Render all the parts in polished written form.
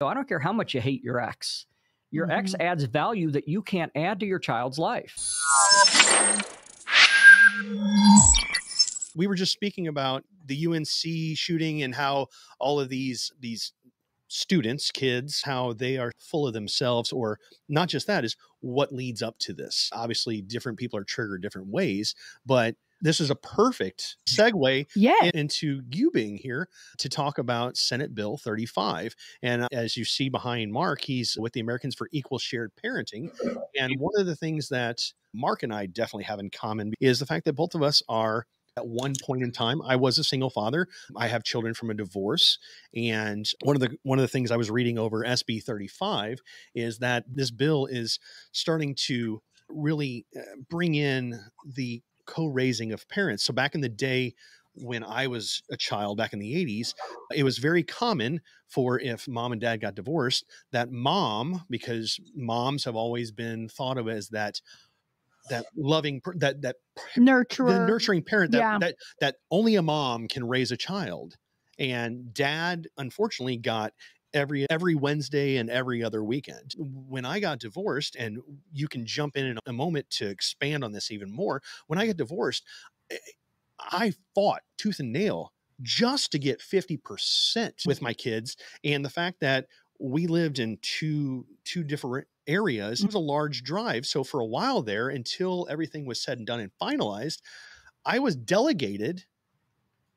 So I don't care how much you hate your ex. Your ex adds value that you can't add to your child's life. We were just speaking about the UNC shooting and how all of these students, kids, how they are full of themselves, or not just that, is what leads up to this. Obviously, different people are triggered different ways, but this is a perfect segue into you being here to talk about Senate Bill 35. And as you see behind Mark, he's with the Americans for Equal Shared Parenting. And one of the things that Mark and I definitely have in common is the fact that both of us are, at one point in time, I was a single father. I have children from a divorce. And one of the things I was reading over SB 35 is that this bill is starting to really bring in the co-raising of parents. So back in the day, when I was a child, back in the 80s, it was very common for, if mom and dad got divorced, that mom, because moms have always been thought of as that loving, that nurturer, the nurturing parent, that only a mom can raise a child. And dad, unfortunately, got every Wednesday and every other weekend. When I got divorced, and you can jump in a moment to expand on this even more, when I got divorced, I fought tooth and nail just to get 50% with my kids. And the fact that we lived in two different areas, it was a large drive. So for a while there, until everything was said and done and finalized, I was delegated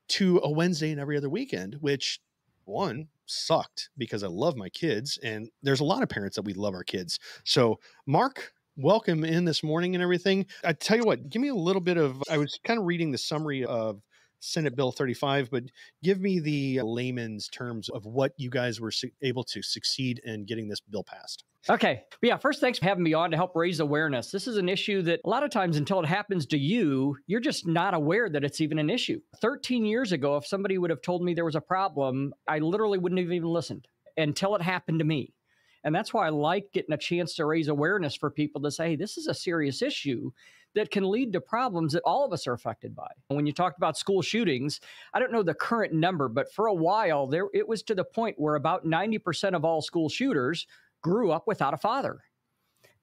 to a Wednesday and every other weekend, which one sucked because I love my kids, and there's a lot of parents that we love our kids. So Mark, welcome in this morning and everything. I tell you what, give me a little bit of, I was kind of reading the summary of Senate Bill 35, but give me the layman's terms of what you guys were able to succeed in getting this bill passed. Okay. Yeah. First, thanks for having me on to help raise awareness. This is an issue that a lot of times, until it happens to you, you're just not aware that it's even an issue. 13 years ago, if somebody would have told me there was a problem, I literally wouldn't have even listened until it happened to me. And that's why I like getting a chance to raise awareness for people to say, hey, this is a serious issue that can lead to problems that all of us are affected by. When you talked about school shootings, I don't know the current number, but for a while there, it was to the point where about 90% of all school shooters grew up without a father.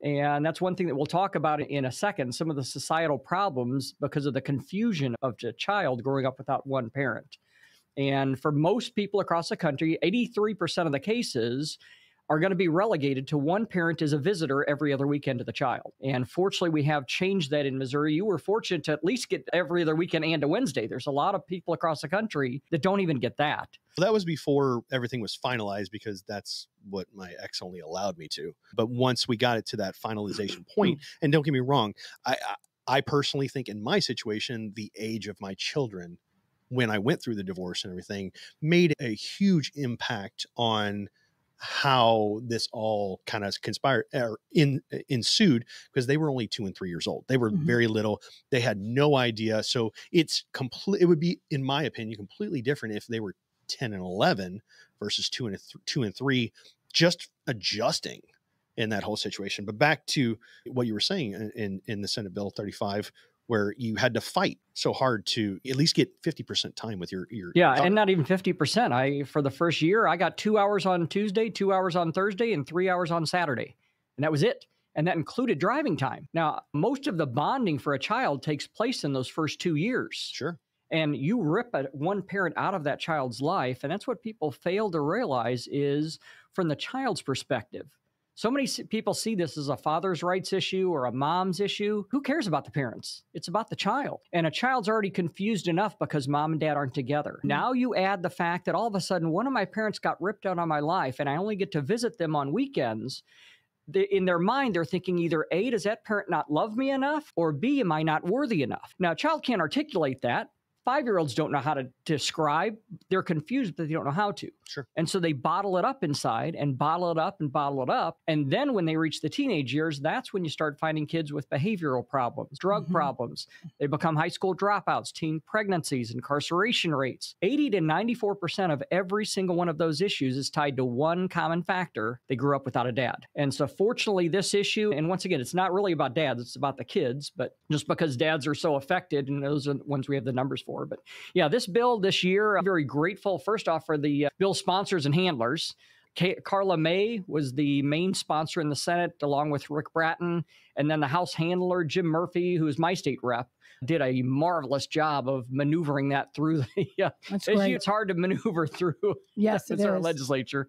And that's one thing that we'll talk about in a second, some of the societal problems because of the confusion of the child growing up without one parent. And for most people across the country, 83% of the cases are going to be relegated to one parent as a visitor every other weekend to the child. And fortunately, we have changed that in Missouri. You were fortunate to at least get every other weekend and a Wednesday. There's a lot of people across the country that don't even get that. Well, that was before everything was finalized, because that's what my ex only allowed me to. But once we got it to that finalization point, and don't get me wrong, I personally think in my situation, the age of my children, when I went through the divorce and everything, made a huge impact on how this all kind of conspired or ensued, because they were only 2 and 3 years old. They were very little. They had no idea. So it would be, in my opinion, completely different if they were 10 and 11 versus 2 and 3, just adjusting in that whole situation. But back to what you were saying in the Senate Bill 35, where you had to fight so hard to at least get 50% time with your daughter. And not even 50%. For the first year, I got 2 hours on Tuesday, 2 hours on Thursday, and 3 hours on Saturday. And that was it. And that included driving time. Now, most of the bonding for a child takes place in those first 2 years. Sure. And you rip one parent out of that child's life. And that's what people fail to realize is from the child's perspective. So many people see this as a father's rights issue or a mom's issue. Who cares about the parents? It's about the child. And a child's already confused enough because mom and dad aren't together. Now you add the fact that all of a sudden one of my parents got ripped out of my life and I only get to visit them on weekends. In their mind, they're thinking either A, does that parent not love me enough? Or B, am I not worthy enough? Now, a child can't articulate that. 5-year-olds don't know how to describe. They're confused, but they don't know how to. Sure. And so they bottle it up inside and bottle it up and bottle it up. And then when they reach the teenage years, that's when you start finding kids with behavioral problems, drug problems. They become high school dropouts, teen pregnancies, incarceration rates. 80 to 94% of every single one of those issues is tied to one common factor. They grew up without a dad. And so fortunately, this issue, and once again, it's not really about dads, it's about the kids, but just because dads are so affected, and those are the ones we have the numbers for. But yeah, this bill this year, I'm very grateful, first off, for the bill sponsors and handlers. Carla May was the main sponsor in the Senate, along with Rick Bratton. And then the House handler, Jim Murphy, who is my state rep, did a marvelous job of maneuvering that through the That's great. It's hard to maneuver through. Yes, it our is. legislature.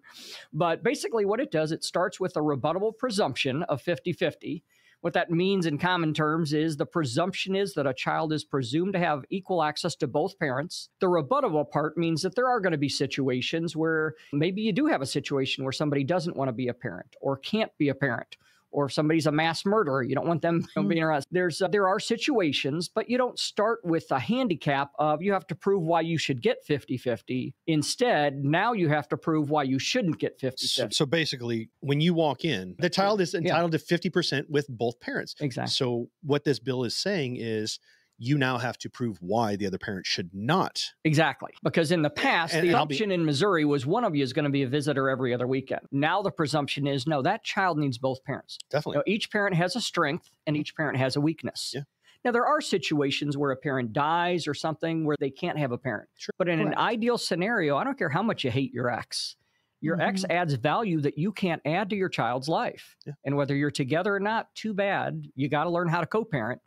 But basically what it does, it starts with a rebuttable presumption of 50-50. What that means in common terms is the presumption is that a child is presumed to have equal access to both parents. The rebuttable part means that there are going to be situations where maybe you do have a situation where somebody doesn't want to be a parent or can't be a parent, or if somebody's a mass murderer, you don't want them being arrested. There are situations, but you don't start with a handicap of you have to prove why you should get 50-50. Instead, now you have to prove why you shouldn't get 50-50. So basically, when you walk in, the child is entitled to 50% with both parents. Exactly. So what this bill is saying is you now have to prove why the other parent should not. Exactly. Because in the past, the assumption in Missouri was one of you is going to be a visitor every other weekend. Now the presumption is, no, that child needs both parents. Definitely. Each parent has a strength and each parent has a weakness. Yeah. Now, there are situations where a parent dies or something where they can't have a parent. Sure. But in an ideal scenario, I don't care how much you hate your ex. Your ex adds value that you can't add to your child's life. Yeah. And whether you're together or not, too bad. You got to learn how to co-parent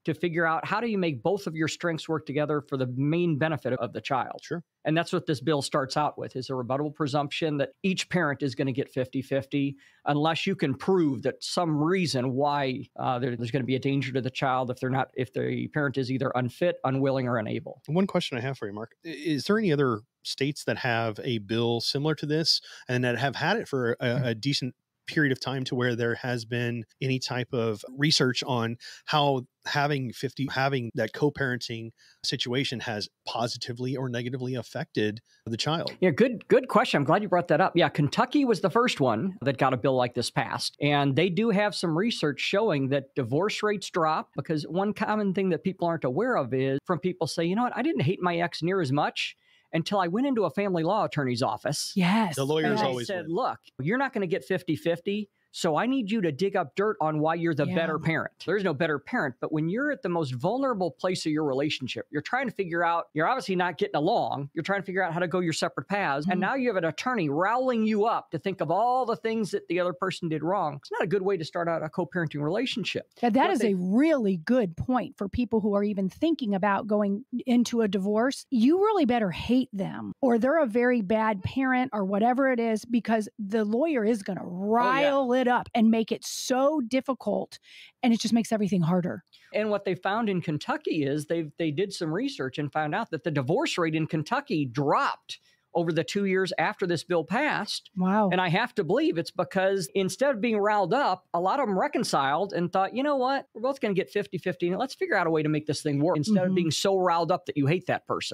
to figure out how do you make both of your strengths work together for the main benefit of the child. Sure. And that's what this bill starts out with, is a rebuttable presumption that each parent is going to get 50-50 unless you can prove that some reason why there's going to be a danger to the child if the parent is either unfit, unwilling, or unable. One question I have for you, Mark, is there any other states that have a bill similar to this and that have had it for a decent period of time to where there has been any type of research on how having that co-parenting situation has positively or negatively affected the child? Yeah, good question. I'm glad you brought that up. Yeah, Kentucky was the first one that got a bill like this passed. And they do have some research showing that divorce rates drop, because one common thing that people aren't aware of is from people say, you know what, I didn't hate my ex near as much until I went into a family law attorney's office. Yes. The lawyers and always said, win. look, you're not going to get 50-50. So I need you to dig up dirt on why you're the better parent. There's no better parent, but when you're at the most vulnerable place of your relationship, you're trying to figure out, you're obviously not getting along. You're trying to figure out how to go your separate paths. And now you have an attorney riling you up to think of all the things that the other person did wrong. It's not a good way to start out a co-parenting relationship. Yeah, that is a really good point for people who are even thinking about going into a divorce. You really better hate them, or they're a very bad parent or whatever it is, because the lawyer is going to rile it up and make it so difficult, and it just makes everything harder. And what they found in Kentucky is they did some research and found out that the divorce rate in Kentucky dropped over the 2 years after this bill passed. Wow. And I have to believe it's because instead of being riled up, a lot of them reconciled and thought, you know what, we're both going to get 50-50. Let's figure out a way to make this thing work instead of being so riled up that you hate that person.